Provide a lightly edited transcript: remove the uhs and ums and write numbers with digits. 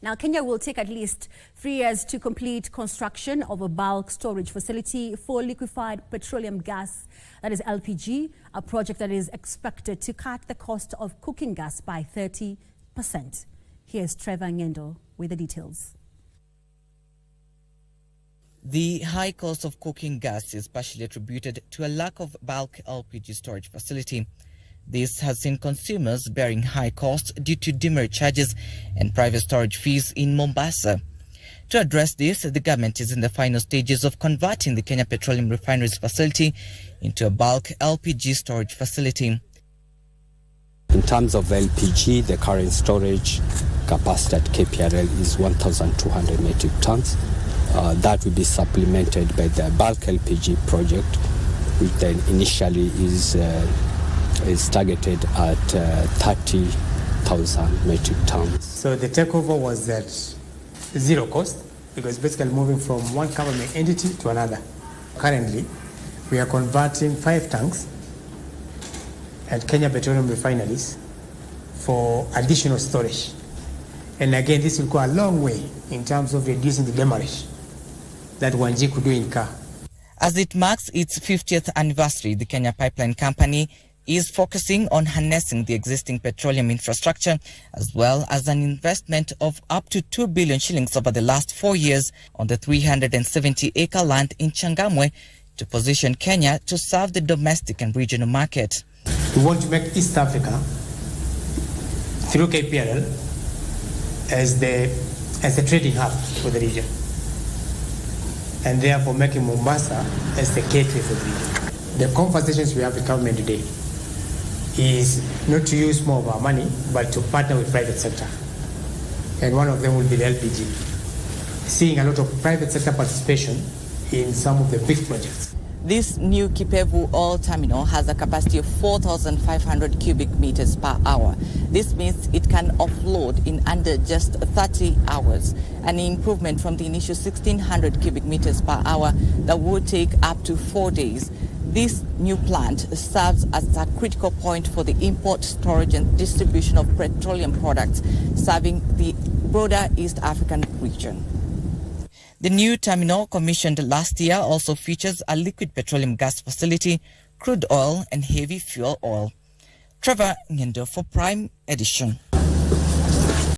Now, Kenya will take at least 3 years to complete construction of a bulk storage facility for liquefied petroleum gas, that is LPG, a project that is expected to cut the cost of cooking gas by 30%. Here's Trevor Ng'endo with the details. The high cost of cooking gas is partially attributed to a lack of bulk LPG storage facility. This has seen consumers bearing high costs due to demurrage charges and private storage fees in Mombasa. To address this, the government is in the final stages of converting the Kenya Petroleum Refineries facility into a bulk LPG storage facility. In terms of LPG, the current storage capacity at KPRL is 1,200 metric tons. That will be supplemented by the bulk LPG project, which then initially is targeted at 30,000 metric tons. So the takeover was at zero cost, because basically moving from one government entity to another. Currently, we are converting 5 tanks at Kenya Petroleum Refineries for additional storage. And again, this will go a long way in terms of reducing the demurrage that Wanji could do in car. As it marks its 50th anniversary, the Kenya Pipeline Company is focusing on harnessing the existing petroleum infrastructure, as well as an investment of up to 2 billion shillings over the last 4 years on the 370-acre land in Changamwe to position Kenya to serve the domestic and regional market. We want to make East Africa, through KPRL, as the trading hub for the region, and therefore making Mombasa as the gateway for the region. The conversations we have with government today is not to use more of our money, but to partner with private sector. And one of them will be the LPG. Seeing a lot of private sector participation in some of the big projects. This new Kipevu oil terminal has a capacity of 4,500 cubic meters per hour. This means it can offload in under just 30 hours, an improvement from the initial 1,600 cubic meters per hour that would take up to 4 days. This new plant serves as a critical point for the import, storage and distribution of petroleum products, serving the broader East African region. The new terminal, commissioned last year, also features a liquid petroleum gas facility, crude oil and heavy fuel oil. Trevor Ng'endo for Prime Edition.